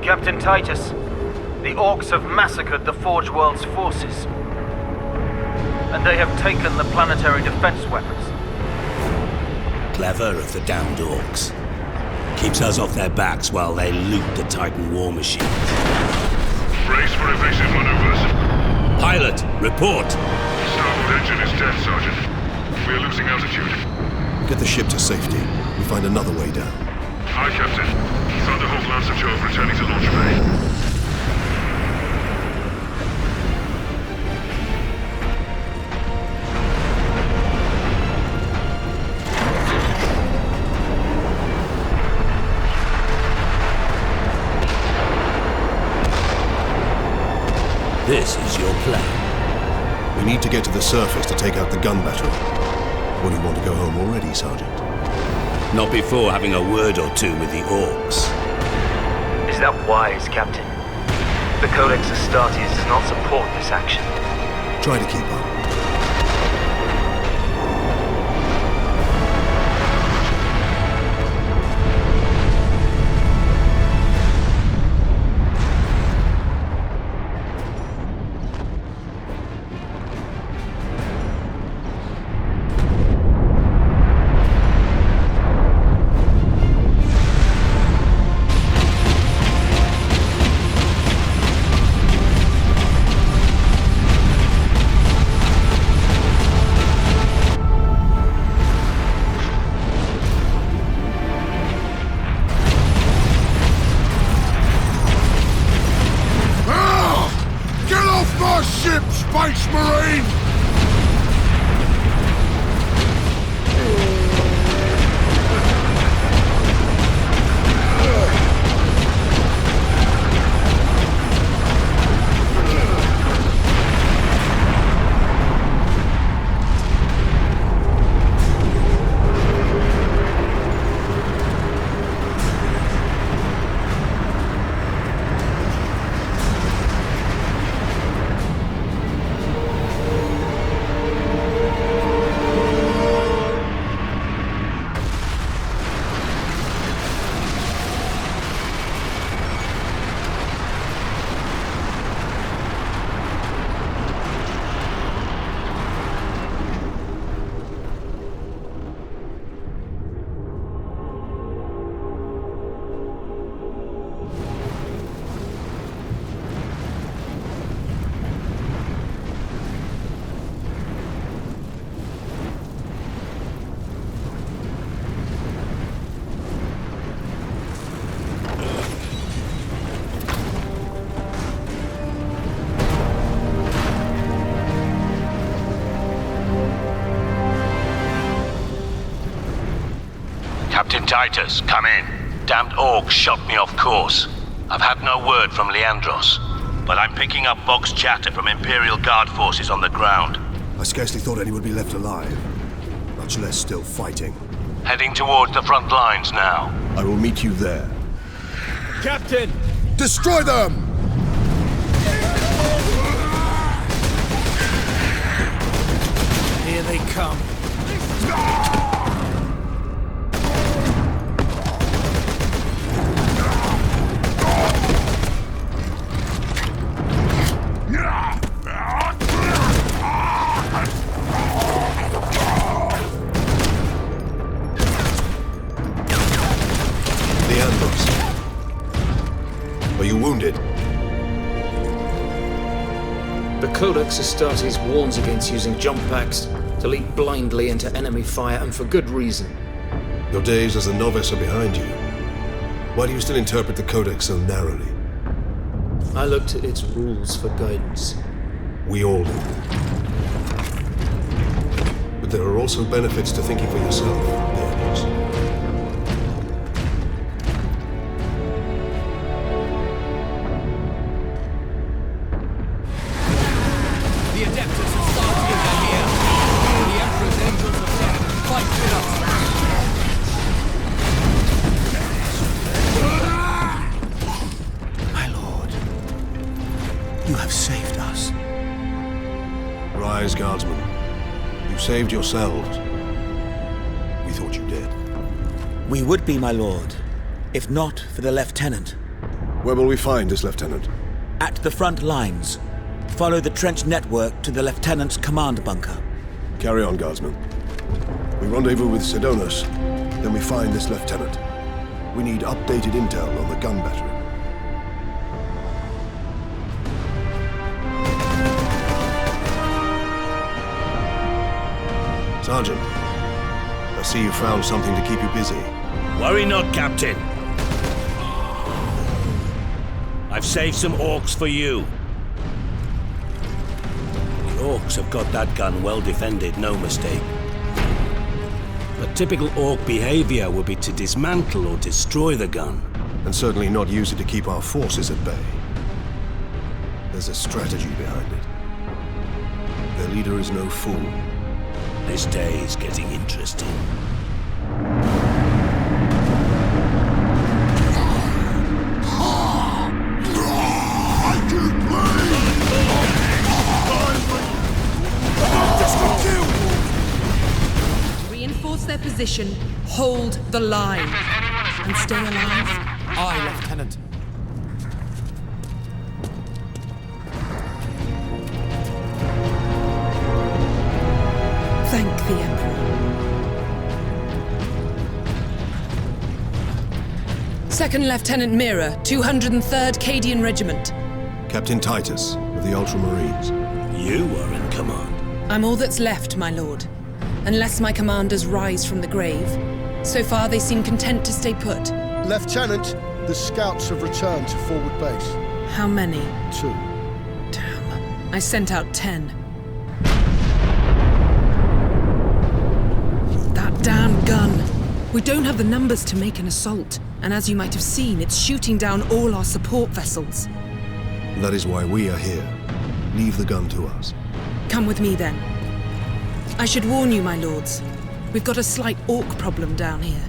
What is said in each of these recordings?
Captain Titus, the Orks have massacred the Forge World's forces. And they have taken the planetary defense weapons. Clever of the damned Orks. Keeps us off their backs while they loot the Titan war machine. Brace for evasive maneuvers. Pilot, report! Starboard engine is dead, Sergeant. We are losing altitude. Get the ship to safety. We find another way down. Aye, Captain. Thunderhawk Lancer Jove returning to launch bay. This is your plan. We need to get to the surface to take out the gun battery. Or do you want to go home already, Sergeant? Not before having a word or two with the Orks. Is that wise, Captain? The Codex Astartes does not support this action. Try to keep up. Space Marine! Captain Titus, come in. Damned Orcs shot me off course. I've had no word from Leandros, but I'm picking up box chatter from Imperial Guard forces on the ground. I scarcely thought any would be left alive, much less still fighting. Heading towards the front lines now. I will meet you there. Captain! Destroy them! Here they come. Are you wounded? The Codex Astartes warns against using jump packs to leap blindly into enemy fire, and for good reason. Your days as a novice are behind you. Why do you still interpret the Codex so narrowly? I looked at its rules for guidance. We all do. But there are also benefits to thinking for yourself, Orks. The Adeptus Astartes are here! The Emperor's Angels of Death fight with us! My lord, you have saved us. Rise, guardsmen. You saved yourselves. We thought you dead. We would be, my lord, if not for the lieutenant. Where will we find this lieutenant? At the front lines. Follow the trench network to the lieutenant's command bunker. Carry on, guardsmen. We rendezvous with Sidonus, then we find this lieutenant. We need updated intel on the gun battery. Sergeant, I see you found something to keep you busy. Worry not, Captain. I've saved some Orks for you. The Orks have got that gun well defended, no mistake. But typical Ork behavior would be to dismantle or destroy the gun. And certainly not use it to keep our forces at bay. There's a strategy behind it. Their leader is no fool. This day is getting interesting. Reinforce their position, hold the line, and stay alive. Aye, Lieutenant. Thank the Emperor. Second Lieutenant Mira, 203rd Cadian Regiment. Captain Titus of the Ultramarines. You are in command. I'm all that's left, my lord. Unless my commanders rise from the grave. So far, they seem content to stay put. Lieutenant, the scouts have returned to forward base. How many? 2. Damn. I sent out 10. That damn gun. We don't have the numbers to make an assault. And as you might have seen, it's shooting down all our support vessels. That is why we are here. Leave the gun to us. Come with me, then. I should warn you, my lords. We've got a slight Ork problem down here.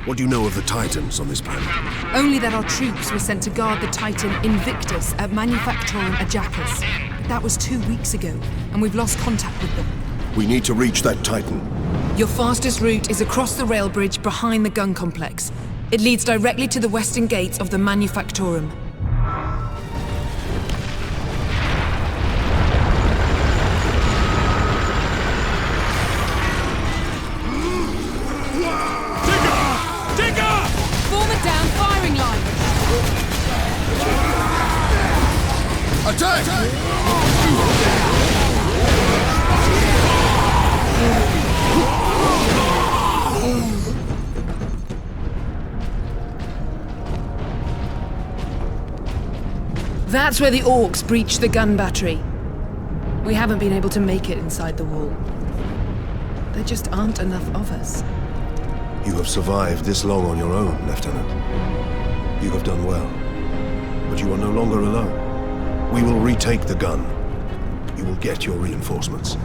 What do you know of the Titans on this planet? Only that our troops were sent to guard the Titan Invictus at Manufactorum Ajax. That was 2 weeks ago, and we've lost contact with them. We need to reach that Titan. Your fastest route is across the rail bridge behind the gun complex. It leads directly to the western gates of the Manufactorum. Form a down firing line! Attack! That's where the Orks breached the gun battery. We haven't been able to make it inside the wall. There just aren't enough of us. You have survived this long on your own, Lieutenant. You have done well. But you are no longer alone. We will retake the gun. You will get your reinforcements.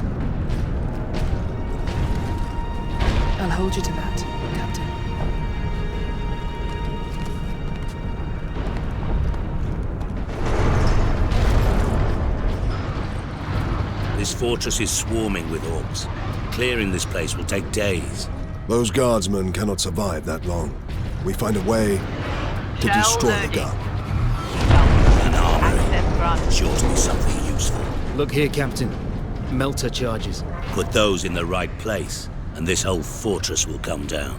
I'll hold you to that, Captain. fortress is swarming with orcs. Clearing this place will take days. Those guardsmen cannot survive that long. We find a way to destroy the gun. An armory. Sure to be something useful. Look here, Captain. Melter charges. Put those in the right place, and this whole fortress will come down.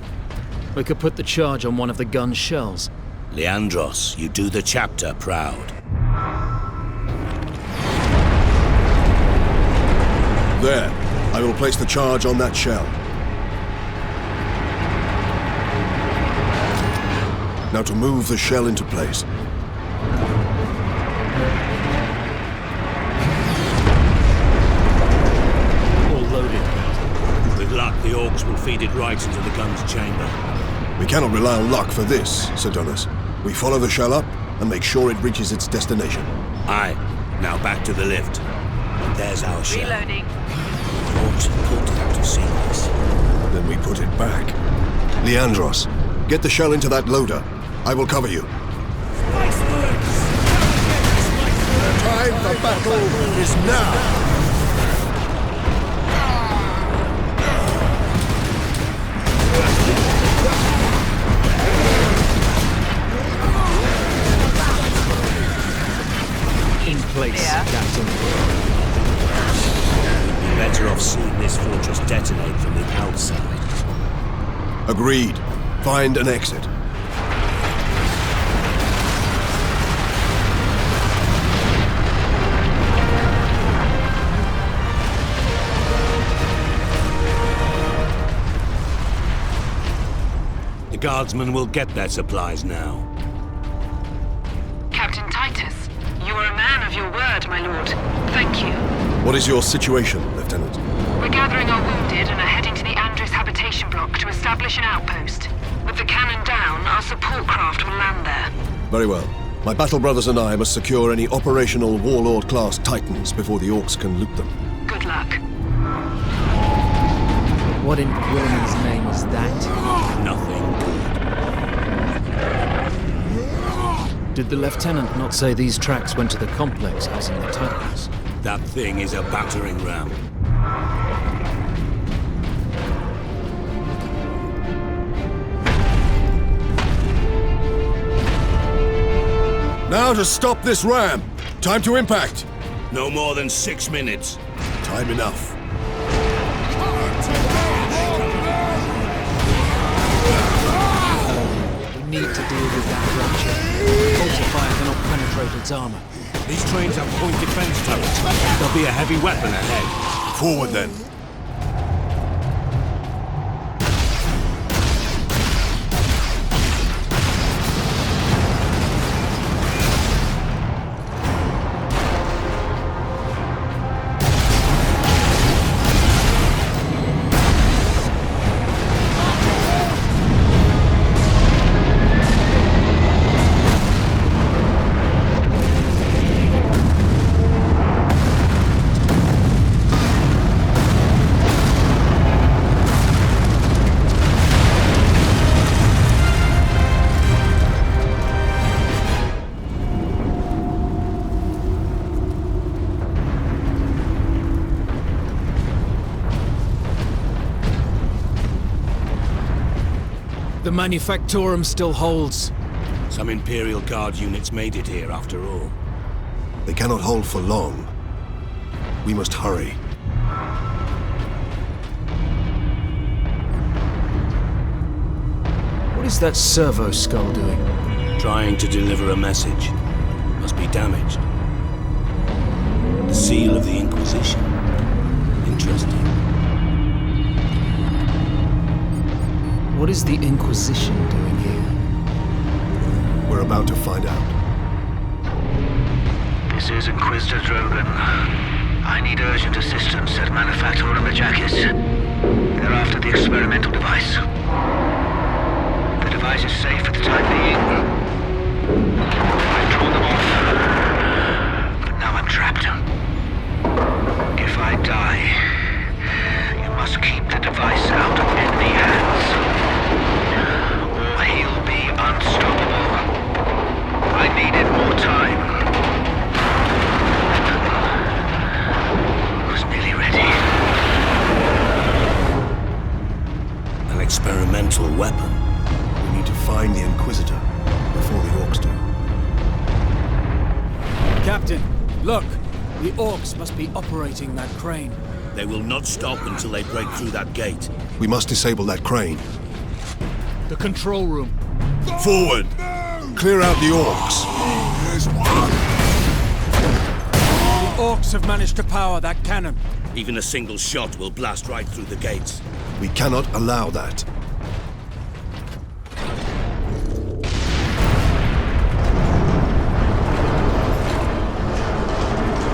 We could put the charge on one of the gun's shells. Leandros, you do the chapter proud. There. I will place the charge on that shell. Now to move the shell into place. All loaded. With luck, the orcs will feed it right into the gun's chamber. We cannot rely on luck for this, Sidonus. We follow the shell up and make sure it reaches its destination. Aye. Now back to the lift. There's our shell. Reloading. The orcs have pulled it out of sequence. Then we put it back. Leandros, get the shell into that loader. I will cover you. Time for battle is now! In place, Captain. We'd be better off seeing this fortress detonate from the outside. Agreed. Find an exit. The guardsmen will get their supplies now. Captain Titus, you are a man of your word, my lord. Thank you. What is your situation, Lieutenant? We're gathering our wounded and are heading to the Andres habitation block to establish an outpost. With the cannon down, our support craft will land there. Very well. My battle brothers and I must secure any operational Warlord-class Titans before the Orcs can loot them. Good luck. What in Willem's name is that? Nothing good. Did the Lieutenant not say these tracks went to the complex housing the Titans? That thing is a battering ram. Now to stop this ram! Time to impact! No more than 6 minutes. Time enough. We need to deal with that rupture. Multiplier cannot penetrate its armor. These trains have point defense turrets. There'll be a heavy weapon ahead. Forward then. The Manufactorum still holds. Some Imperial Guard units made it here after all. They cannot hold for long. We must hurry. What is that servo skull doing? Trying to deliver a message. Must be damaged. The seal of the Inquisition. Interesting. What is the Inquisition doing here? We're about to find out. This is Inquisitor Drogan. I need urgent assistance at Manufactorum Ajakis. They're after the experimental device. The device is safe for the time being. I've drawn them off. But now I'm trapped. If I die, you must keep the device out of enemy hands. Or he'll be unstoppable. I needed more time. It was nearly useful weapon. We need to find the Inquisitor before the Orks do. Captain, look! The Orks must be operating that crane. They will not stop until they break through that gate. We must disable that crane. The control room. Forward! Clear out the Orks! The Orks have managed to power that cannon. Even a single shot will blast right through the gates. We cannot allow that.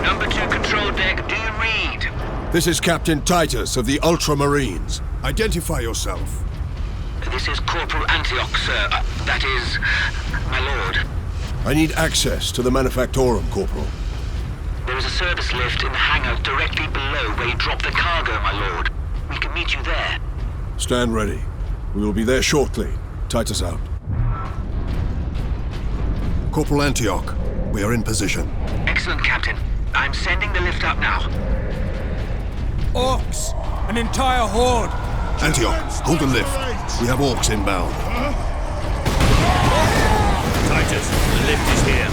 Number 2 control deck, do you read? This is Captain Titus of the Ultramarines. Identify yourself. This is Corporal Antioch, sir. That is, my lord. I need access to the Manufactorum, Corporal. There is a service lift in the hangar directly below where you drop the cargo, my lord. We can meet you there. Stand ready. We will be there shortly. Titus out. Corporal Antioch, we are in position. Excellent, Captain. I'm sending the lift up now. Orks! An entire horde! Antioch, hold the lift. We have Orks inbound. Titus, the lift is here.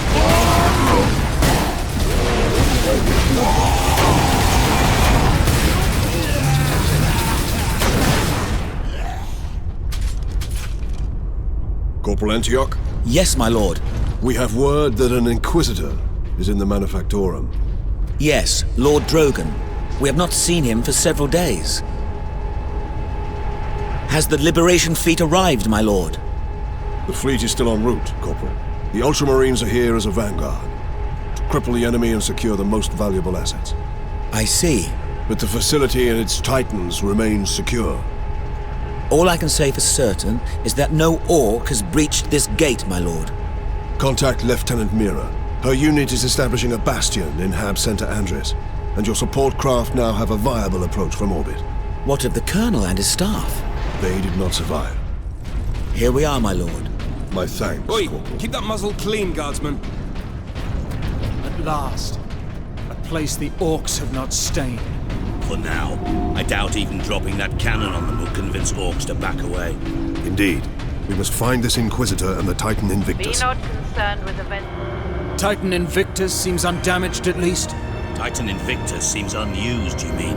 Corporal Antioch? Yes, my lord. We have word that an Inquisitor is in the Manufactorum. Yes, Lord Drogon. We have not seen him for several days. Has the Liberation Fleet arrived, my lord? The fleet is still en route, Corporal. The Ultramarines are here as a vanguard, to cripple the enemy and secure the most valuable assets. I see. But the facility and its Titans remain secure. All I can say for certain is that no Ork has breached this gate, my lord. Contact Lieutenant Mira. Her unit is establishing a bastion in Hab Center Andres, and your support craft now have a viable approach from orbit. What of the Colonel and his staff? They did not survive. Here we are, my lord. My thanks, Oi, Corporal. keep that muzzle clean, guardsman. At last. A place the Orks have not stained. For now. I doubt even dropping that cannon on them will convince Orks to back away. Indeed. We must find this Inquisitor and the Titan Invictus. Be not concerned with events. Titan Invictus seems undamaged at least. Titan Invictus seems unused, you mean?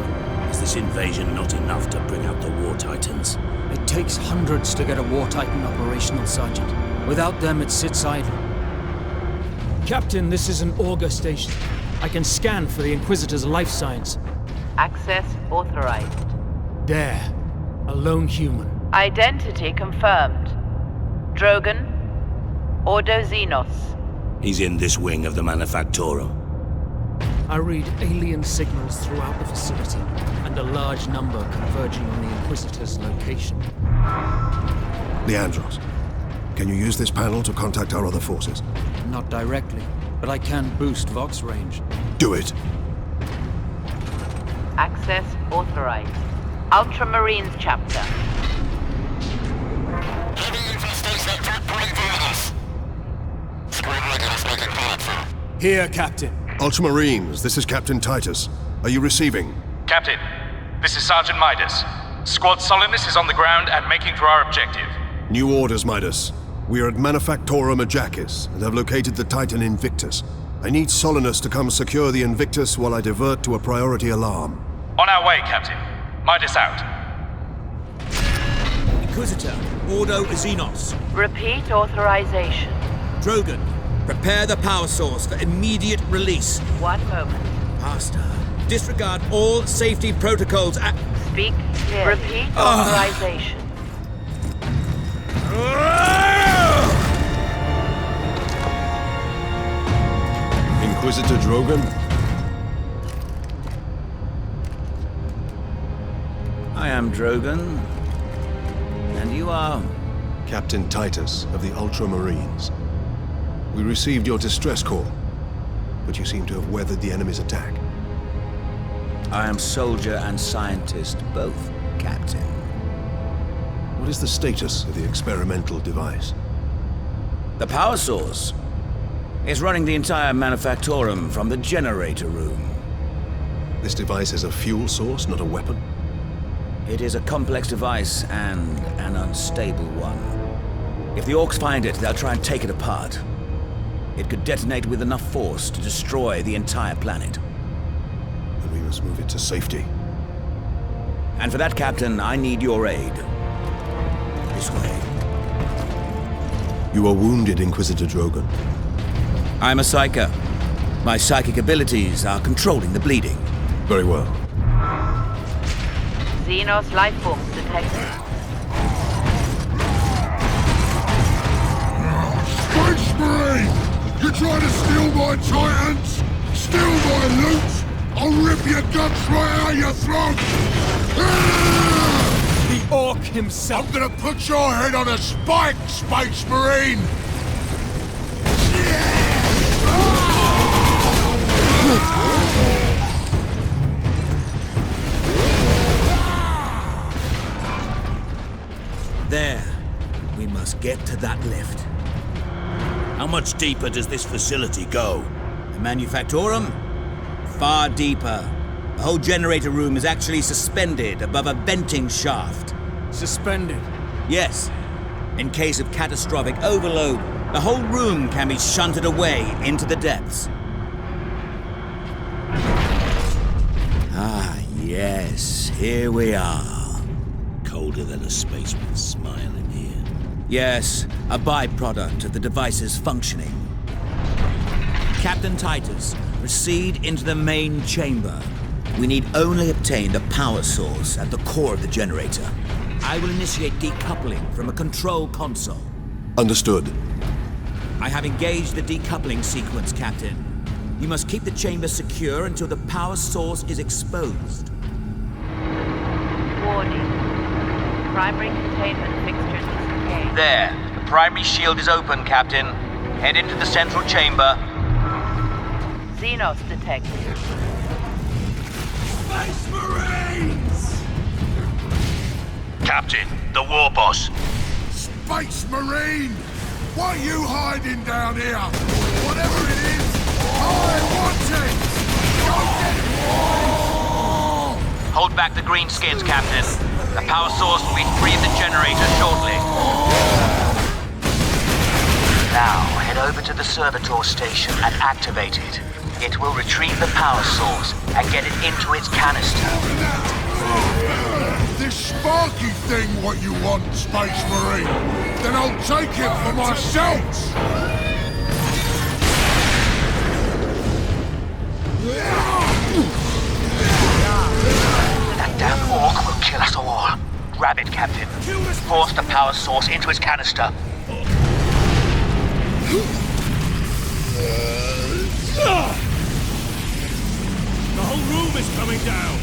Is this invasion not enough to bring out the War Titans? It takes hundreds to get a War Titan operational, Sergeant. Without them, it sits idle. Captain, this is an auger station. I can scan for the Inquisitor's life signs. Access authorized. There. A lone human. Identity confirmed. Drogon. Ordo Xenos. He's in this wing of the Manufactorum. I read alien signals throughout the facility, and a large number converging on the Inquisitor's location. Leandros, can you use this panel to contact our other forces? Not directly, but I can boost Vox range. Do it. Access authorized. Ultramarines chapter. Here, Captain. Ultramarines, this is Captain Titus. Are you receiving? Captain, this is Sergeant Midas. Squad Solinus is on the ground and making for our objective. New orders, Midas. We are at Manufactorum Ajakis and have located the Titan Invictus. I need Solinus to come secure the Invictus while I divert to a priority alarm. On our way, Captain. Midas out. Inquisitor, Ordo Xenos. Repeat authorization. Drogon, prepare the power source for immediate release. 1 moment. Master, disregard all safety protocols at... Speak clearly. Repeat authorization. Inquisitor Drogon? I am Drogon. And you are... Captain Titus of the Ultramarines. We received your distress call, but you seem to have weathered the enemy's attack. I am soldier and scientist, both, Captain. What is the status of the experimental device? The power source is running the entire Manufactorum from the generator room. This device is a fuel source, not a weapon? It is a complex device and an unstable one. If the Orks find it, they'll try and take it apart. It could detonate with enough force to destroy the entire planet. Then we must move it to safety. And for that, Captain, I need your aid. This way. You are wounded, Inquisitor Drogon. I'm a psyker. My psychic abilities are controlling the bleeding. Very well. Xenos life forms detected. Space Marine! You trying to steal my Titans? Steal my loot? I'll rip your guts right out your throat! The Orc himself! I'm gonna put your head on a spike, Space Marine! There. We must get to that lift. How much deeper does this facility go? The Manufactorum? Far deeper. The whole generator room is actually suspended above a venting shaft. Suspended? Yes. In case of catastrophic overload, the whole room can be shunted away into the depths. Ah, yes. Here we are. Colder than a spaceman's smile in here. Yes, a byproduct of the device's functioning. Captain Titus, proceed into the main chamber. We need only obtain the power source at the core of the generator. I will initiate decoupling from a control console. Understood. I have engaged the decoupling sequence, Captain. You must keep the chamber secure until the power source is exposed. Warning. Primary containment fixtures disengaged. There. The primary shield is open, Captain. Head into the central chamber. Xenos detected. Space Marines! Captain, the war boss. Space Marine! What are you hiding down here? Whatever it is, I want it! Go get it! Hold back the greenskins, Captain. The power source will be free of the generator shortly. Now, head over to the servitor station and activate it. It will retrieve the power source and get it into its canister. This sparky thing what you want, Space Marine? Then I'll take it for myself! That damn Orc will kill us all. Grab it, Captain. Force the power source into its canister. The whole room is coming down!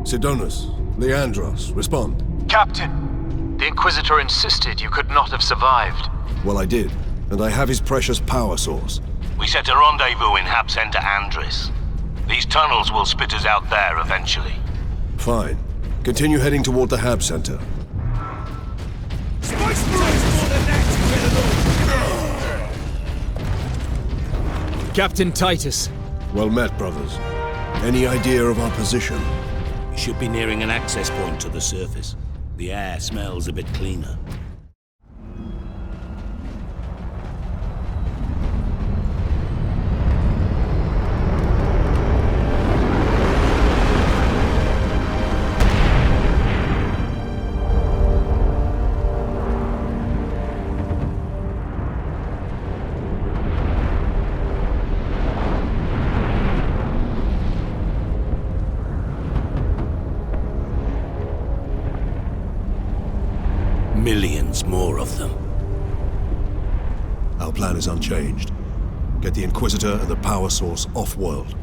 Sidonus, Leandros, respond. Captain, the Inquisitor insisted you could not have survived. Well, I did, and I have his precious power source. We set a rendezvous in Hab Center Andris. These tunnels will spit us out there eventually. Fine. Continue heading toward the Hab Center. Space Marines for the next Captain Titus. Well met, brothers. Any idea of our position? We should be nearing an access point to the surface. The air smells a bit cleaner. Millions more of them. Our plan is unchanged. Get the Inquisitor and the power source off-world.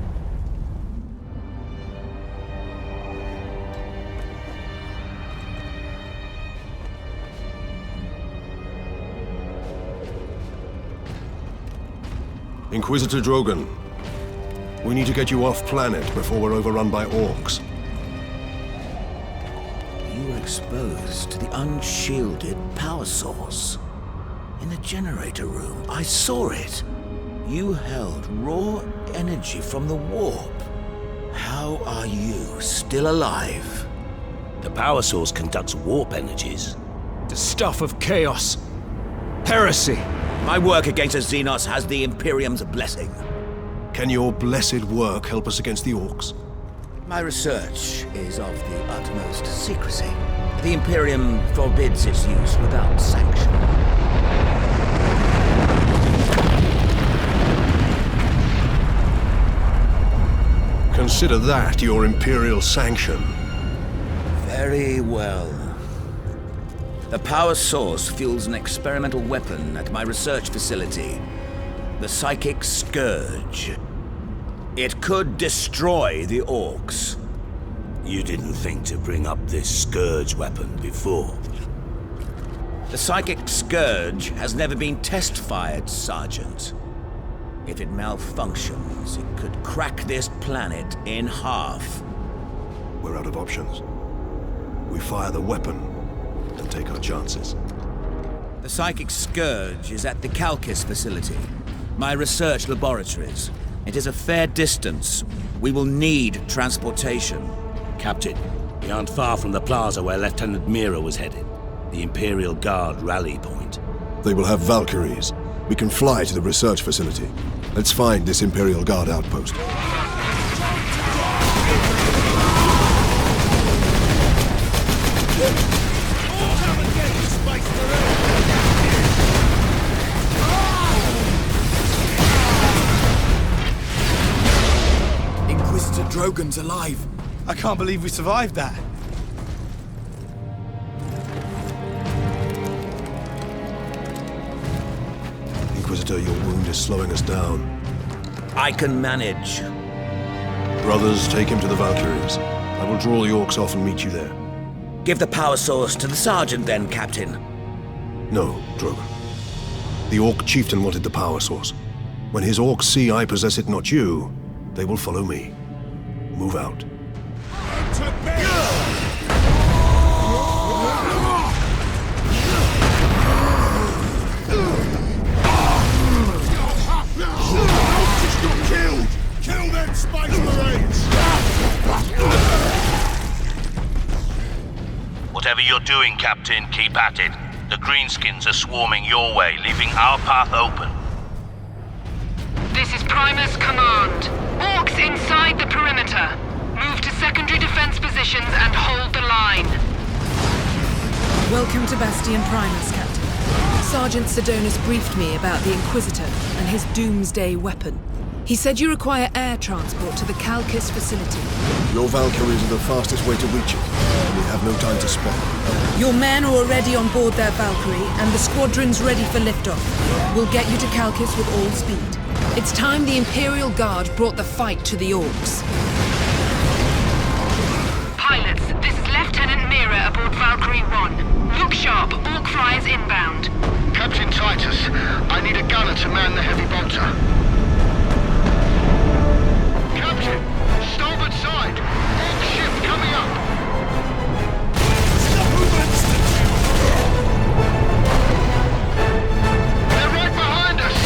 Inquisitor Drogon, we need to get you off planet before we're overrun by orcs. You were exposed to the unshielded power source. In the generator room, I saw it. You held raw energy from the warp. How are you still alive? The power source conducts warp energies. The stuff of chaos. Heresy. My work against the Xenos has the Imperium's blessing. Can your blessed work help us against the orcs? My research is of the utmost secrecy. The Imperium forbids its use without sanction. Consider that your Imperial sanction. Very well. The power source fuels an experimental weapon at my research facility. The Psychic Scourge. It could destroy the Orks. You didn't think to bring up this Scourge weapon before. The Psychic Scourge has never been test-fired, Sergeant. If it malfunctions, it could crack this planet in half. We're out of options. We fire the weapon and take our chances. The Psychic Scourge is at the Calcis facility, my research laboratories. It is a fair distance. We will need transportation. Captain, we aren't far from the plaza where Lieutenant Mira was headed. The Imperial Guard rally point. They will have Valkyries. We can fly to the research facility. Let's find this Imperial Guard outpost. Inquisitor Drogon's alive. I can't believe we survived that. Inquisitor, your wound is slowing us down. I can manage. Brothers, take him to the Valkyries. I will draw the orcs off and meet you there. Give the power source to the Sergeant then, Captain. No, Drogon. The Orc chieftain wanted the power source. When his orcs see I possess it, not you, they will follow me. Move out. Kill them Space Marines! Whatever you're doing, Captain, keep at it. The Greenskins are swarming your way, leaving our path open. This is Primus Command. Orcs inside the perimeter. Move to secondary defense positions and hold the line. Welcome to Bastion Primus, Captain. Sergeant Sidonus briefed me about the Inquisitor and his doomsday weapon. He said you require air transport to the Calcis facility. Your Valkyries are the fastest way to reach it. We have no time to spare. Your men are already on board their Valkyrie, and the squadron's ready for liftoff. We'll get you to Calcis with all speed. It's time the Imperial Guard brought the fight to the Orcs. Pilots, this is Lieutenant Mira aboard Valkyrie 1. Look sharp, Orc flyers inbound. Captain Titus, I need a gunner to man the heavy bolter. Captain, starboard side. Orc ship coming up. They're right behind us.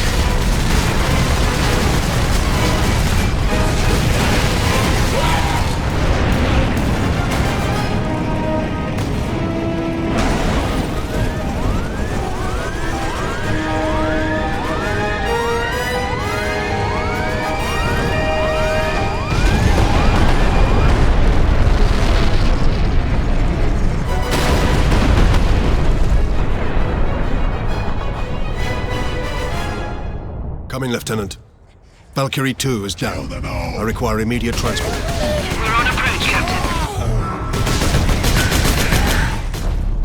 Come in, Lieutenant. Valkyrie 2 is down. I require immediate transport. We're on approach, Captain.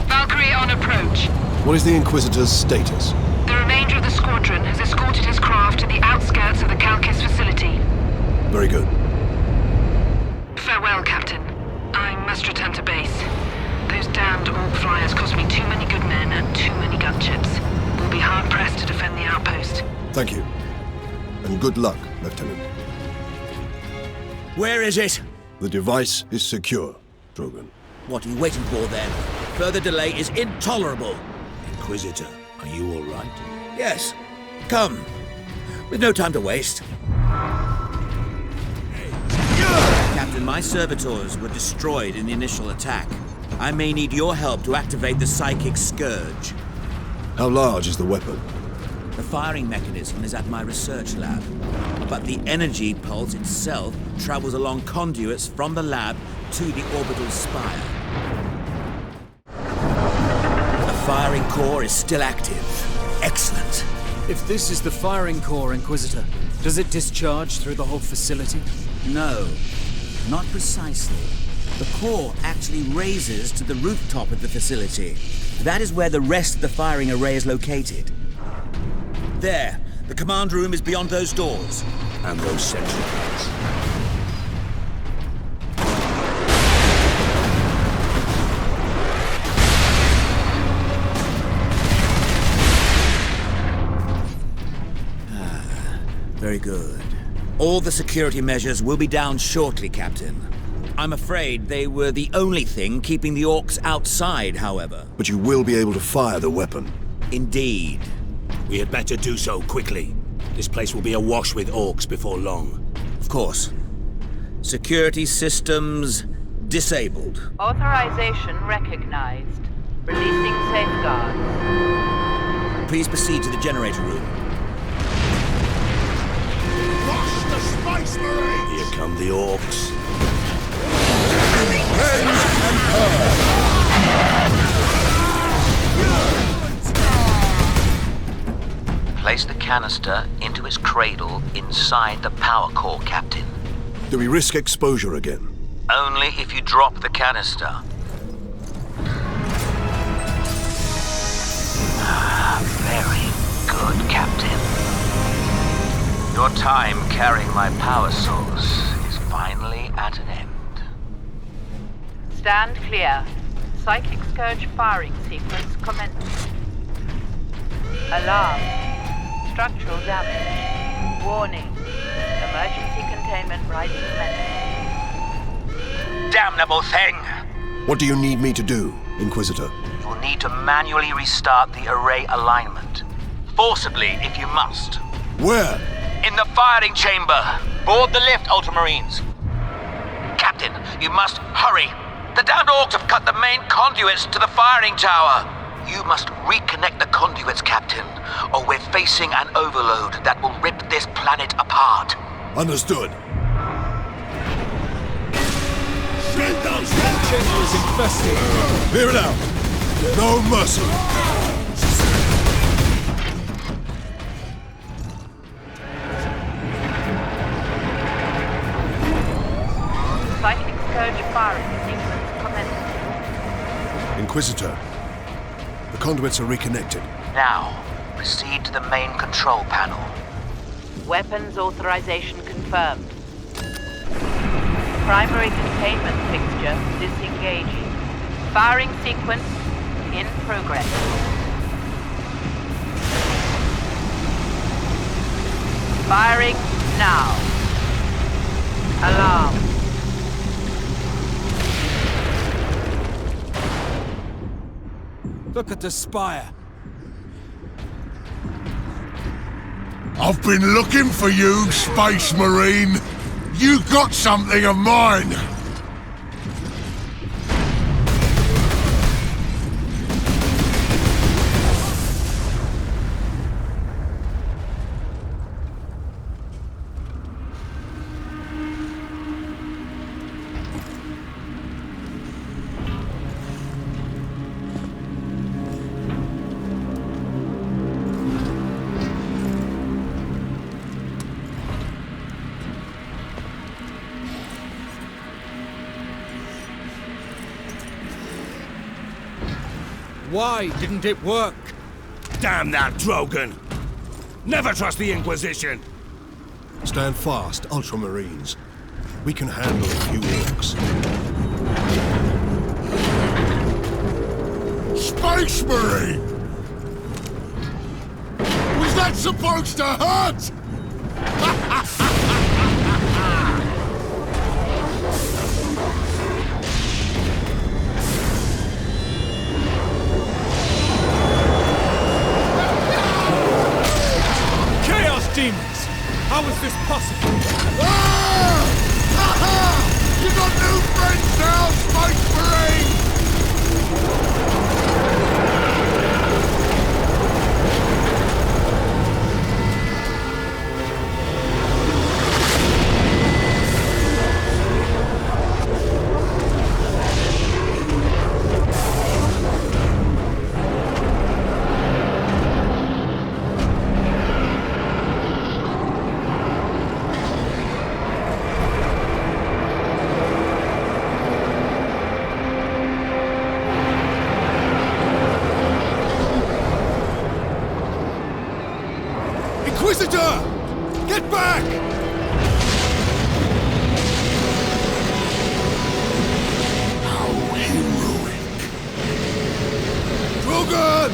Valkyrie on approach. What is the Inquisitor's status? The remainder of the squadron has escorted his craft to the outskirts of the Calcis facility. Very good. Farewell, Captain. I must return to base. Those damned Orc flyers cost me too many good men and too many gunships. We'll be hard-pressed to defend the outpost. Thank you. And good luck, Lieutenant. Where is it? The device is secure, Drogon. What are you waiting for, then? Further delay is intolerable. Inquisitor, are you all right? Yes. Come. We've no time to waste. Captain, my servitors were destroyed in the initial attack. I may need your help to activate the psychic scourge. How large is the weapon? The firing mechanism is at my research lab, but the energy pulse itself travels along conduits from the lab to the orbital spire. The firing core is still active. Excellent. If this is the firing core, Inquisitor, does it discharge through the whole facility? No, not precisely. The core actually raises to the rooftop of the facility. That is where the rest of the firing array is located. There, the command room is beyond those doors. And those sentry guns. Very good. All the security measures will be down shortly, Captain. I'm afraid they were the only thing keeping the Orks outside, however. But you will be able to fire the weapon. Indeed. We had better do so quickly. This place will be awash with Orks before long. Of course. Security systems disabled. Authorization recognized. Releasing safeguards. Please proceed to the generator room. Rush the Space Marines! Here come the Orks. Place the canister into its cradle inside the power core, Captain. Do we risk exposure again? Only if you drop the canister. Very good, Captain. Your time carrying my power source is finally at an end. Stand clear. Psychic Scourge firing sequence commenced. Alarm. Structural damage. Warning. Emergency containment rights commenced. Damnable thing! What do you need me to do, Inquisitor? You'll need to manually restart the array alignment. Forcibly, if you must. Where? In the firing chamber. Board the lift, Ultramarines. Captain, you must hurry. The downed Orks have cut the main conduits to the firing tower. You must reconnect the conduits, Captain, or we're facing an overload that will rip this planet apart. Understood. The chamber is infested. Clear it out. No mercy. Psychic Scourge firing sequence commenced. Inquisitor, the conduits are reconnected. Now, proceed to the main control panel. Weapons authorization confirmed. Primary containment fixture disengaging. Firing sequence in progress. Firing now. Alarm. Look at the spire. I've been looking for you, Space Marine. You got something of mine. Why didn't it work? Damn that Drogon! Never trust the Inquisition! Stand fast, Ultramarines. We can handle a few Orks. Space Marine! Was that supposed to hurt? as possible. Ah! Ha-ha! You got new friends now, Space Marine! Inquisitor! Get back! How heroic. Drogon!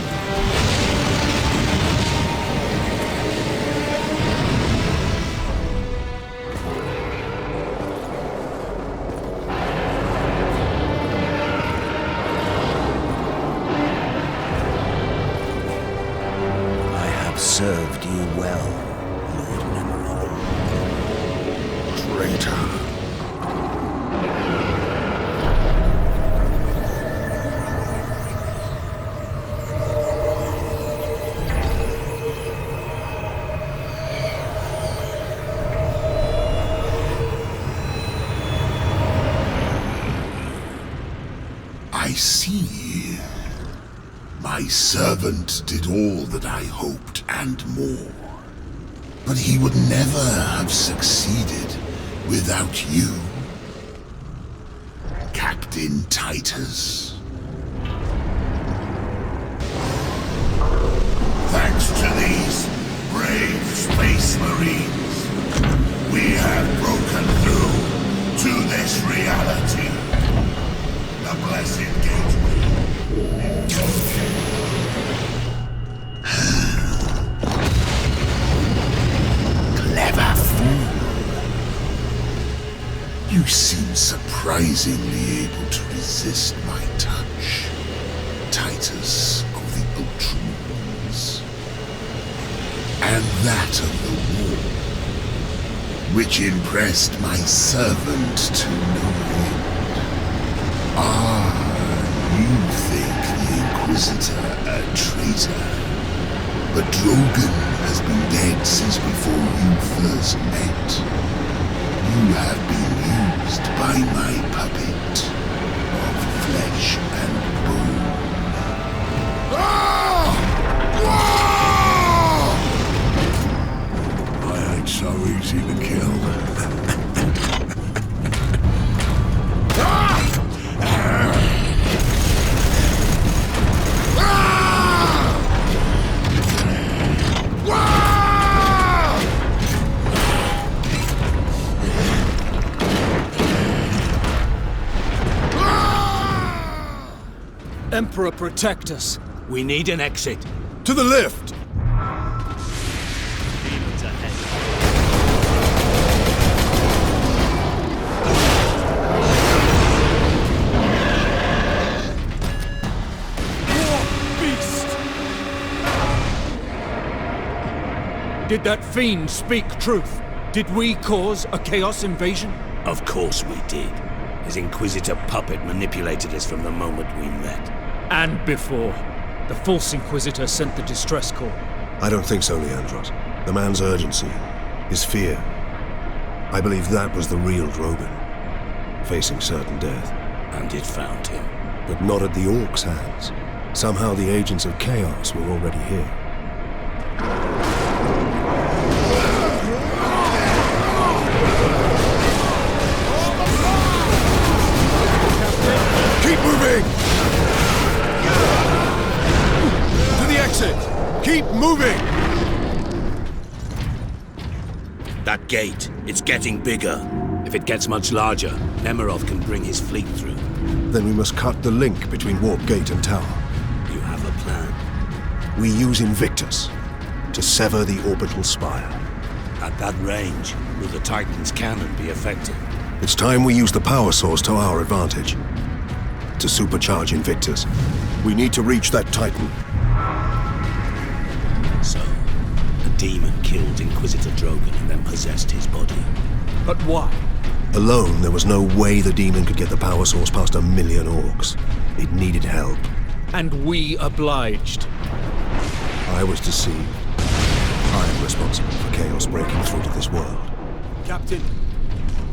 Served you well, Lord Nemeron. Traitor. I see. My servant did all that I hoped and more. But he would never have succeeded without you, Captain Titus. Thanks to these brave Space Marines, we have broken through to this reality. The Blessed Gateway. Clever fool. You seem surprisingly able to resist my touch, Titus of the Ultramarines. And that of the war, which impressed my servant to no end. You think the Inquisitor a traitor, but Drogon has been dead since before you first met. You have been used by my puppet of flesh and bone. I ain't so easy to kill. Emperor, protect us. We need an exit. To the lift! Demons ahead. War beast! Did that fiend speak truth? Did we cause a Chaos invasion? Of course we did. His Inquisitor puppet manipulated us from the moment we met. And before. The false Inquisitor sent the distress call. I don't think so, Leandros. The man's urgency, his fear. I believe that was the real Drogon, facing certain death. And it found him. But not at the Orks' hands. Somehow the agents of Chaos were already here. Keep moving! To the exit! Keep moving! That gate, it's getting bigger. If it gets much larger, Nemerov can bring his fleet through. Then we must cut the link between Warp Gate and Tower. You have a plan? We use Invictus to sever the orbital spire. At that range, will the Titan's cannon be effective? It's time we use the power source to our advantage. To supercharge Invictus, we need to reach that Titan. So, the demon killed Inquisitor Drogon and then possessed his body. But why? Alone, there was no way the demon could get the power source past 1 million orcs. It needed help. And we obliged. I was deceived. I am responsible for chaos breaking through to this world. Captain,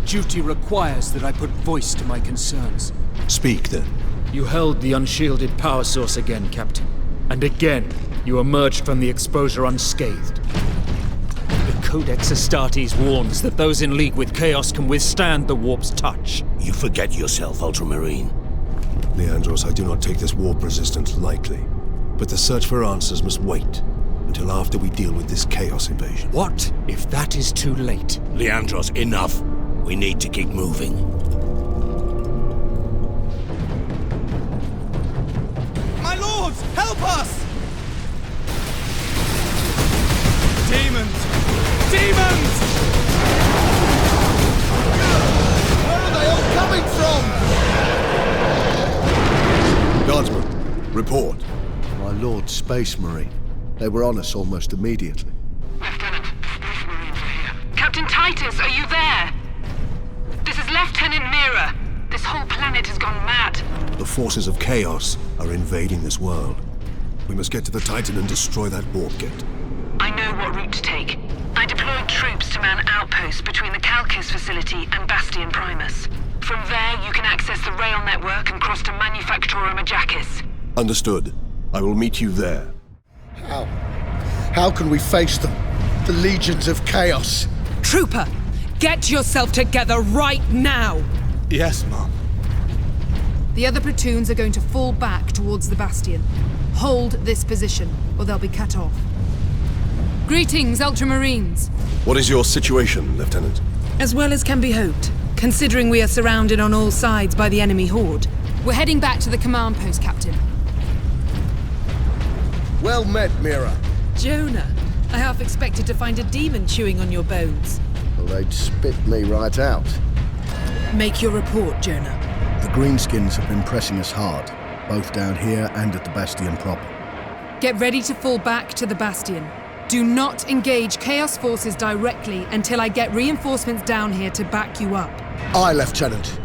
duty requires that I put voice to my concerns. Speak, then. You held the unshielded power source again, Captain. And again, you emerged from the exposure unscathed. The Codex Astartes warns that those in league with Chaos can withstand the warp's touch. You forget yourself, Ultramarine. Leandros, I do not take this warp resistance lightly. But the search for answers must wait until after we deal with this Chaos invasion. What if that is too late? Leandros, enough. We need to keep moving. My lords, help us! Demons! Demons! Where are they all coming from? Guardsman, report. My lord, Space Marine. They were on us almost immediately. Lieutenant, Space Marines are here. Captain Titus, are you there? This is Lieutenant Mira. This whole planet has gone mad. The forces of Chaos are invading this world. We must get to the Titan and destroy that warp gate. I know what route to take. I deployed troops to man outposts between the Calcus facility and Bastion Primus. From there, you can access the rail network and cross to Manufactorum Ajakis. Understood. I will meet you there. How? How can we face them? The legions of Chaos. Trooper, get yourself together right now! Yes, Mom. The other platoons are going to fall back towards the Bastion. Hold this position, or they'll be cut off. Greetings, Ultramarines. What is your situation, Lieutenant? As well as can be hoped, considering we are surrounded on all sides by the enemy horde. We're heading back to the command post, Captain. Well met, Mira. Jonah, I half expected to find a demon chewing on your bones. Well, they'd spit me right out. Make your report, Jonah. The Greenskins have been pressing us hard, both down here and at the Bastion proper. Get ready to fall back to the Bastion. Do not engage Chaos forces directly until I get reinforcements down here to back you up. Aye, Lieutenant.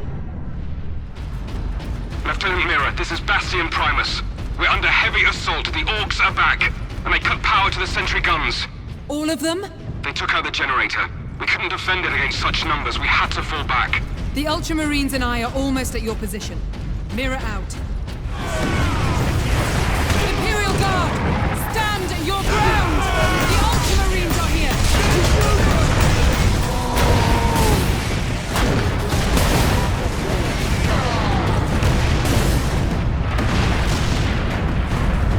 Lieutenant Mira, this is Bastion Primus. We're under heavy assault. The Orks are back, and they cut power to the sentry guns. All of them? They took out the generator. We couldn't defend it against such numbers. We had to fall back. The Ultramarines and I are almost at your position. Mirror out. Imperial Guard! Stand your ground! The Ultramarines are here!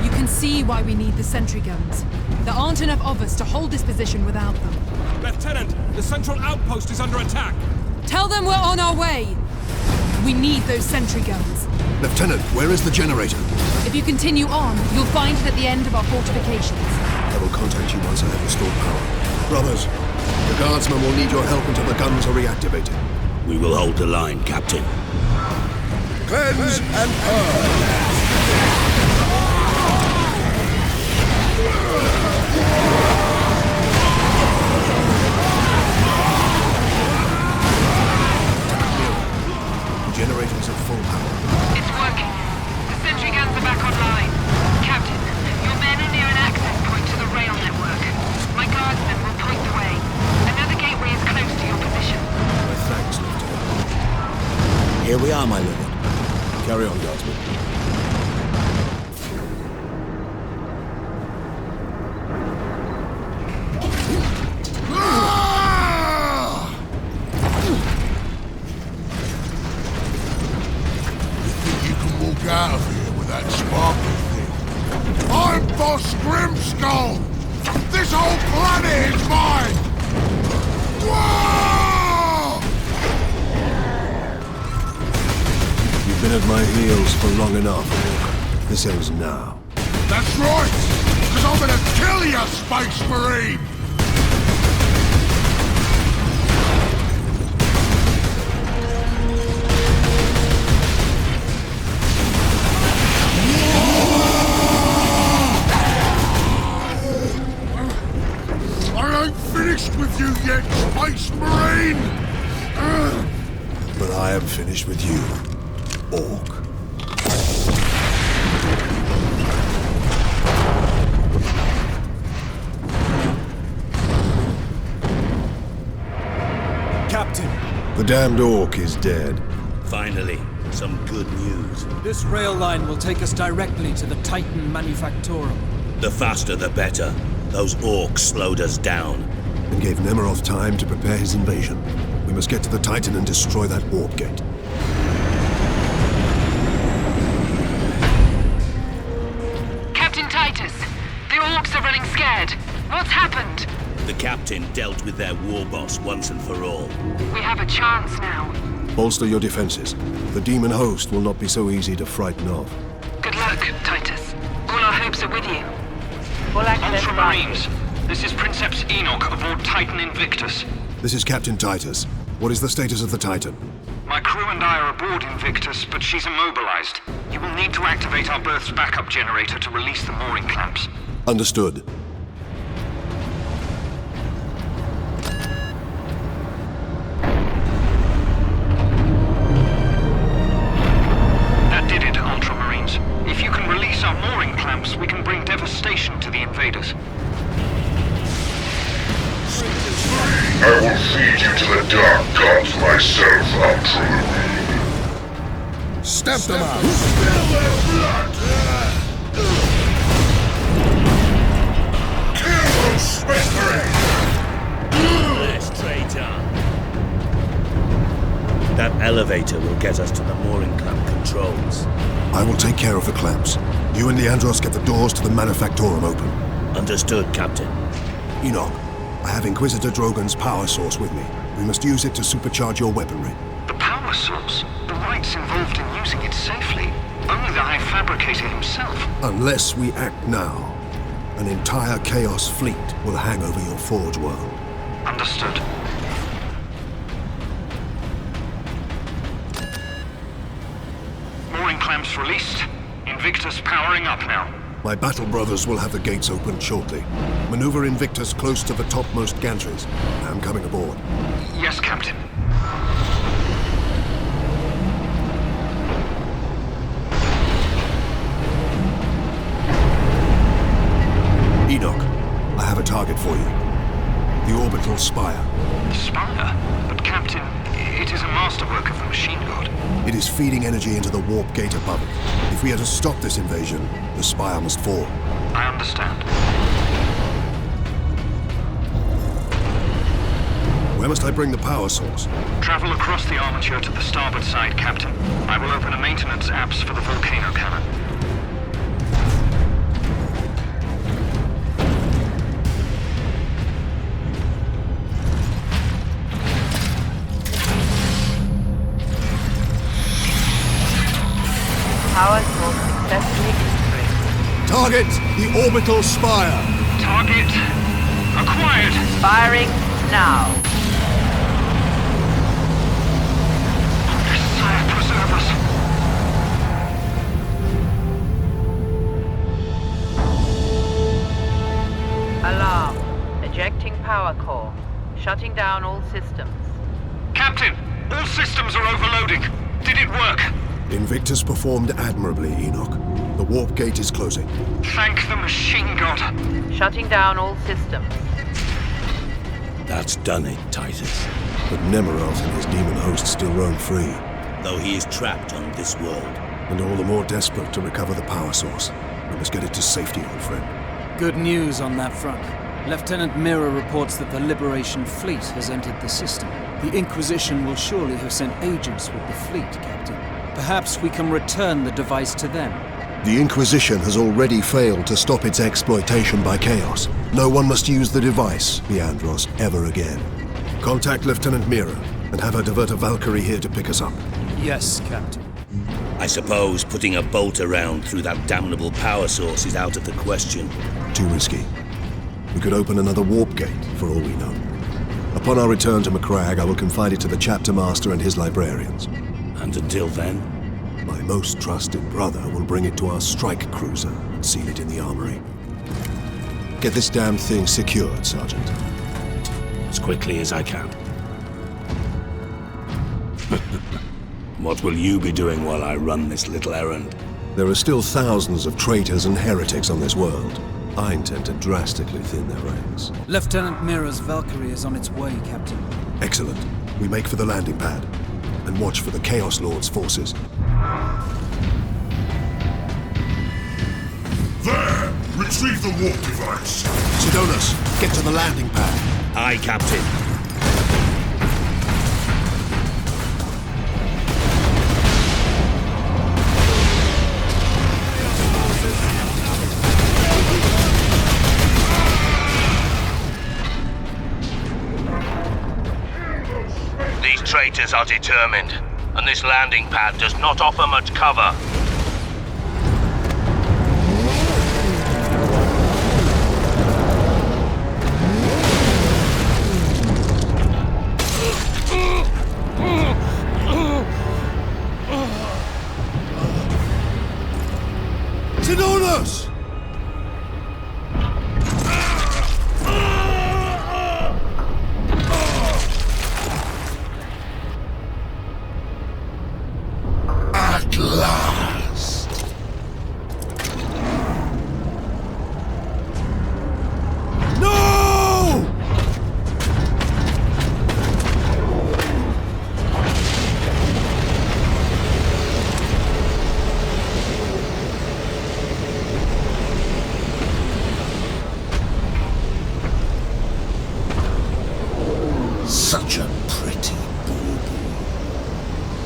You can see why we need the sentry guns. There aren't enough of us to hold this position without them. Lieutenant, the central outpost is under attack. Tell them we're on our way! We need those sentry guns. Lieutenant, where is the generator? If you continue on, you'll find it at the end of our fortifications. I will contact you once I have restored power. Brothers, the guardsmen will need your help until the guns are reactivated. We will hold the line, Captain. Cleanse and purge! The generator's at full power. It's working. The sentry guns are back online. Captain, your men are near an access point to the rail network. My guardsmen will point the way. Another gateway is close to your position. My thanks, Lieutenant. Here we are, my lord. Carry on, guardsmen. Out of here with that sparkly thing. I'm Boss Grimskull! This whole planet is mine! Whoa! You've been at my heels for long enough, Ork. This ends now. That's right! Because I'm gonna kill you, Space Marine! mine! But I am finished with you, Ork. Captain! The damned Ork is dead. Finally, some good news. This rail line will take us directly to the Titan Manufactorum. The faster the better. Those Orks slowed us down. And gave Nemeroth time to prepare his invasion. We must get to the Titan and destroy that warp gate. Captain Titus, the Orks are running scared. What's happened? The captain dealt with their war boss once and for all. We have a chance now. Bolster your defenses. The demon host will not be so easy to frighten off. Good luck, Titus. All our hopes are with you. Ultramarines, this is Princeps Enoch aboard Titan Invictus. This is Captain Titus. What is the status of the Titan? My crew and I are aboard Invictus, but she's immobilized. You will need to activate our berth's backup generator to release the mooring clamps. Understood. That did it, Ultramarines. If you can release our mooring clamps, we can bring devastation to the invaders. I will feed you to the dark gods myself, Ultramarine. Stamp them out! Spill their blood! Kill those spectres! Less traitor. That elevator will get us to the mooring clamp controls. I will take care of the clamps. You and Leandros get the doors to the Manufactorum open. Understood, Captain. Enoch, I have Inquisitor Drogon's power source with me. We must use it to supercharge your weaponry. The power source? The rites involved in using it safely. Only the High Fabricator himself. Unless we act now, an entire Chaos fleet will hang over your Forge world. Understood. Mooring clamps released. Invictus powering up now. My battle brothers will have the gates opened shortly. Maneuver Invictus close to the topmost gantries. I am coming aboard. Yes, Captain. Enoch, I have a target for you. The orbital spire. The spire? But Captain, it is a masterwork of the machine god. It is feeding energy into the warp gate above it. If we are to stop this invasion, the spire must fall. I understand. Where must I bring the power source? Travel across the armature to the starboard side, Captain. I will open a maintenance apps for the volcano cannon. Power source successfully destroyed. Target the orbital spire! Target acquired! Firing now. Sire, preserve us. Alarm. Ejecting power core. Shutting down all systems. Captain, all systems are overloading. Did it work? Invictus performed admirably, Enoch. The warp gate is closing. Thank the machine god. Shutting down all systems. That's done it, Titus. But Nemeroth and his demon host still roam free. Though he is trapped on this world. And all the more desperate to recover the power source. We must get it to safety, old friend. Good news on that front. Lieutenant Mira reports that the Liberation Fleet has entered the system. The Inquisition will surely have sent agents with the fleet, Captain. Perhaps we can return the device to them. The Inquisition has already failed to stop its exploitation by Chaos. No one must use the device, Leandros, ever again. Contact Lieutenant Mira, and have her divert a Valkyrie here to pick us up. Yes, Captain. I suppose putting a bolt around through that damnable power source is out of the question. Too risky. We could open another warp gate, for all we know. Upon our return to Macragge, I will confide it to the Chapter Master and his librarians. And until then? My most trusted brother will bring it to our strike cruiser and seal it in the armory. Get this damned thing secured, Sergeant. As quickly as I can. What will you be doing while I run this little errand? There are still thousands of traitors and heretics on this world. I intend to drastically thin their ranks. Lieutenant Mira's Valkyrie is on its way, Captain. Excellent. We make for the landing pad. And watch for the Chaos Lord's forces. There! Retrieve the warp device! Sidonus, get to the landing pad. Aye, Captain. These traitors are determined, and this landing pad does not offer much cover. Sidonus! At last! No! Such a pretty bauble,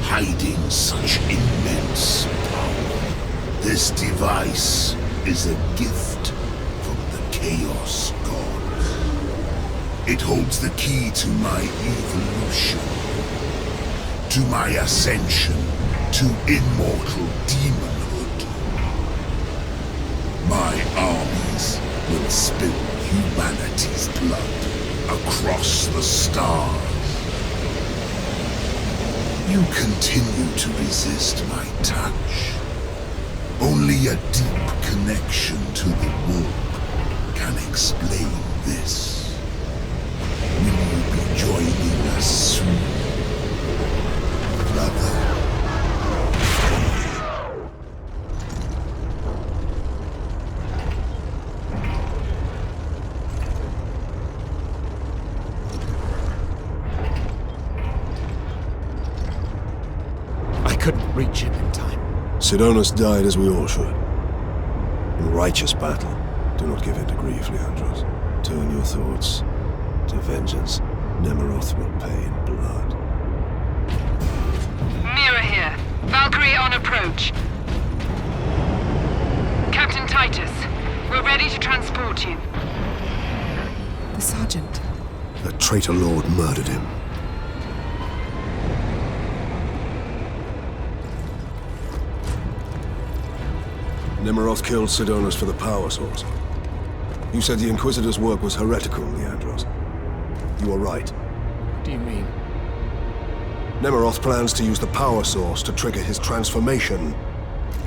hiding such immense power. This device is a gift from the Chaos Gods. It holds the key to my evolution, to my ascension to immortal demonhood. My armies will spill humanity's blood across the stars. You continue to resist my touch. Only a deep connection to the warp can explain this. Will you be joining us soon, brother? Couldn't reach him in time. Sidonus died as we all should. In righteous battle. Do not give in to grief, Leandros. Turn your thoughts to vengeance. Nemeroth will pay in blood. Mira here. Valkyrie on approach. Captain Titus, we're ready to transport you. The Sergeant. The traitor lord murdered him. Nemeroth killed Sidonus for the power source. You said the Inquisitor's work was heretical, Leandros. You are right. What do you mean? Nemeroth plans to use the power source to trigger his transformation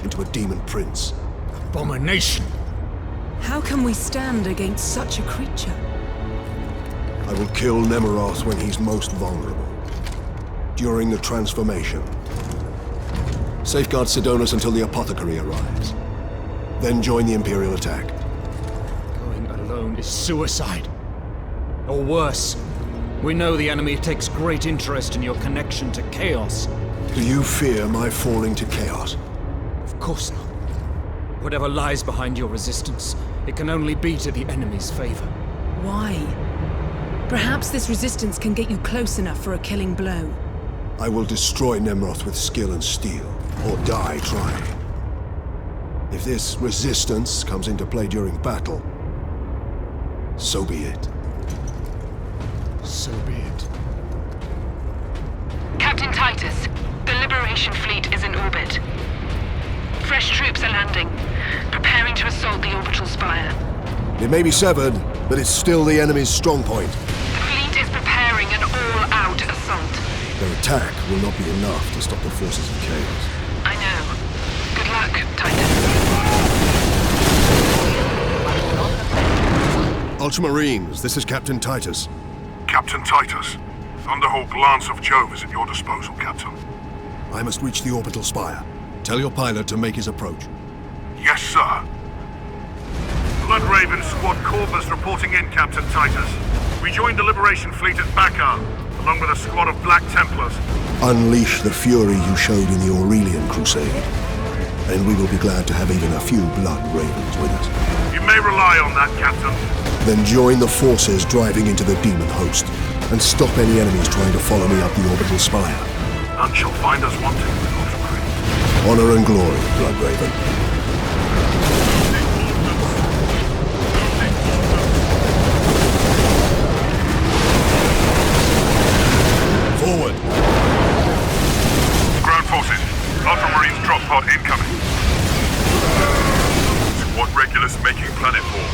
into a demon prince. Abomination! How can we stand against such a creature? I will kill Nemeroth when he's most vulnerable. During the transformation. Safeguard Sidonus until the apothecary arrives. Then join the Imperial attack. Going alone is suicide. Or worse, we know the enemy takes great interest in your connection to Chaos. Do you fear my falling to Chaos? Of course not. Whatever lies behind your resistance, it can only be to the enemy's favor. Why? Perhaps this resistance can get you close enough for a killing blow. I will destroy Nemeroth with skill and steel, or die trying. If this resistance comes into play during battle, so be it. So be it. Captain Titus, the Liberation Fleet is in orbit. Fresh troops are landing, preparing to assault the orbital spire. It may be severed, but it's still the enemy's strong point. The fleet is preparing an all-out assault. Their attack will not be enough to stop the forces of Chaos. I know. Good luck, Titus. Ultramarines, this is Captain Titus. Captain Titus, Thunderhawk Lance of Jove is at your disposal, Captain. I must reach the orbital spire. Tell your pilot to make his approach. Yes, sir. Bloodraven Squad Corvus reporting in, Captain Titus. We joined the Liberation Fleet at Bakar, along with a squad of Black Templars. Unleash the fury you showed in the Aurelian Crusade, and we will be glad to have even a few Blood Ravens with us. You may rely on that, Captain. Then join the forces driving into the demon host, and stop any enemies trying to follow me up the orbital spire. None shall find us wanting with Ultramarine. Honor and glory, Bloodraven. Forward! Ground forces, Ultramarines drop pod incoming. Squad Regulus making planetfall.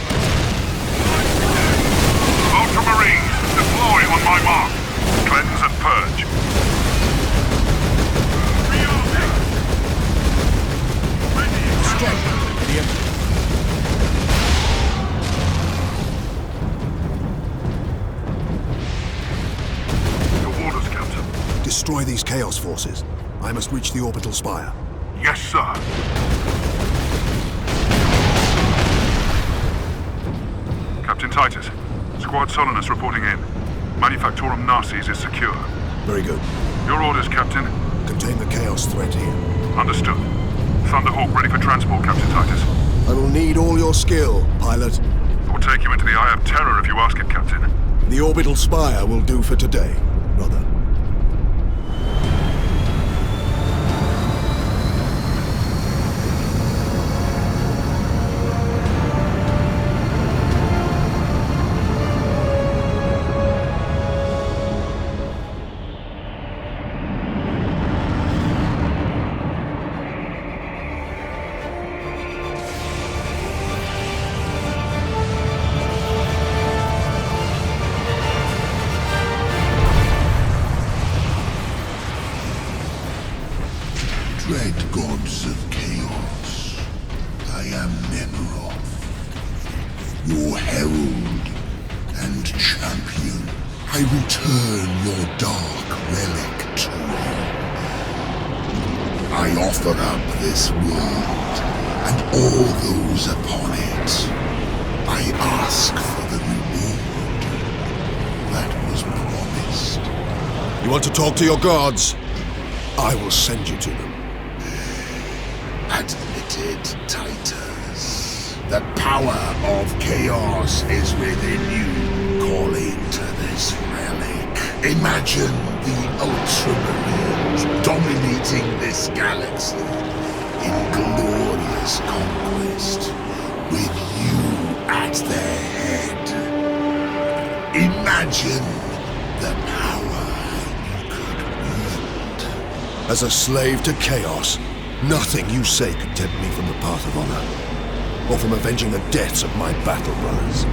Ultramarines, deploy on my mark. Cleanse and purge. Your orders, Captain. Destroy these Chaos forces. I must reach the orbital spire. Yes, sir. Captain Titus, Squad Solinus reporting in. Manufactorum Narses is secure. Very good. Your orders, Captain. Contain the Chaos threat here. Understood. Thunderhawk ready for transport, Captain Titus. I will need all your skill, pilot. We'll take you into the Eye of Terror if you ask it, Captain. The orbital spire will do for today, brother. Dread gods of chaos, I am Nemeroth, your herald and champion. I return your dark relic to you. I offer up this world and all those upon it. I ask for the reward that was promised. You want to talk to your gods? I will send you to them. Admitted, Titus. The power of chaos is within you, calling to this relic. Imagine the Ultramarines dominating this galaxy in glorious conquest, with you at their head. Imagine the power you could wield. As a slave to chaos, nothing you say could tempt me from the path of honor, or from avenging the deaths of my battle brothers.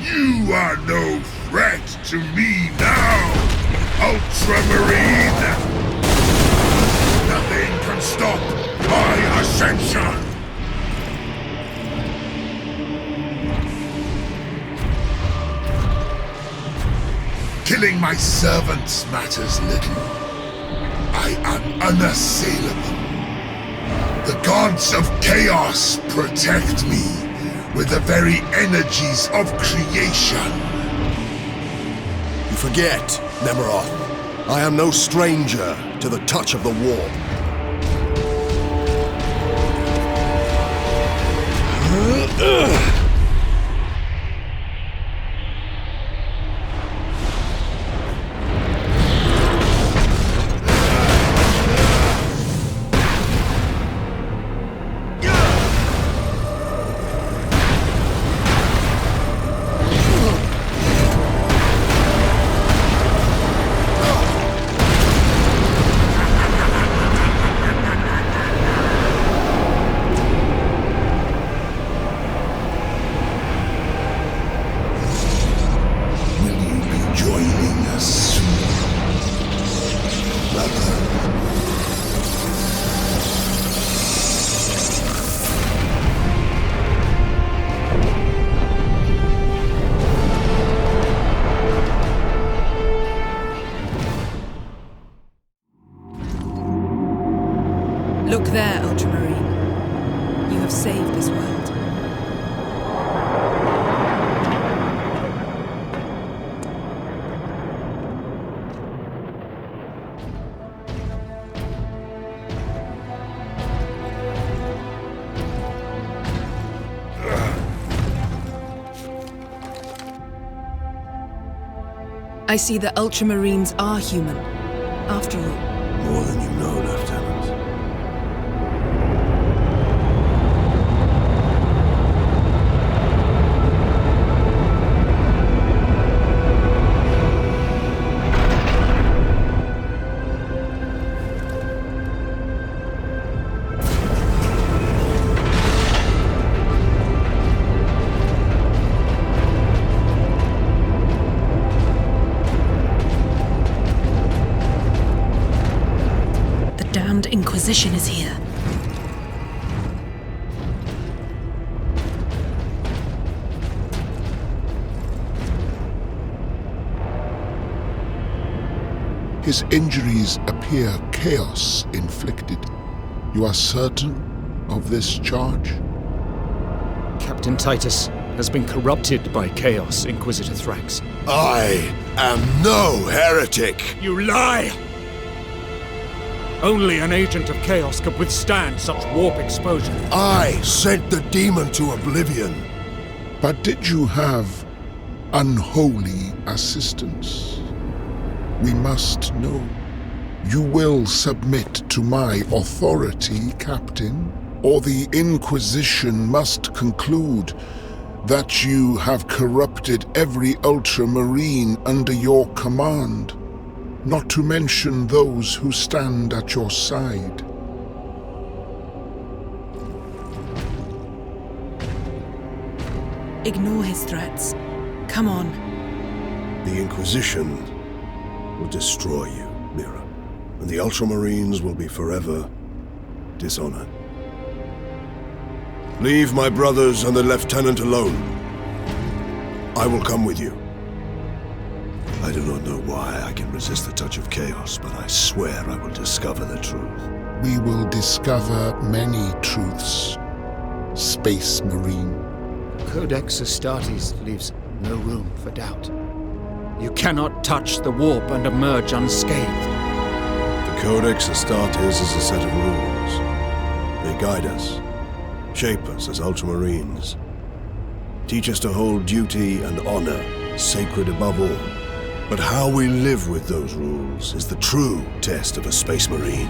You are no threat to me now, Ultramarine! Nothing can stop my ascension! Killing my servants matters little. I am unassailable. The gods of chaos protect me with the very energies of creation. You forget, Nemeroth. I am no stranger to the touch of the warp. Look there, Ultramarine. You have saved this world. I see the Ultramarines are human, after all. More than you know, Lieutenant. Inquisition is here. His injuries appear chaos inflicted. You are certain of this charge? Captain Titus has been corrupted by chaos, Inquisitor Thrax. I am no heretic! You lie! Only an agent of chaos could withstand such warp exposure. I sent the demon to oblivion. But did you have unholy assistance? We must know. You will submit to my authority, Captain, or the Inquisition must conclude that you have corrupted every Ultramarine under your command. Not to mention those who stand at your side. Ignore his threats. Come on. The Inquisition will destroy you, Mira, and the Ultramarines will be forever dishonored. Leave my brothers and the Lieutenant alone. I will come with you. I do not know why I can resist the touch of chaos, but I swear I will discover the truth. We will discover many truths, Space Marine. Codex Astartes leaves no room for doubt. You cannot touch the warp and emerge unscathed. The Codex Astartes is a set of rules. They guide us, shape us as Ultramarines, teach us to hold duty and honor sacred above all. But how we live with those rules is the true test of a Space Marine.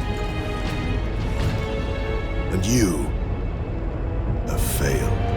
And you have failed.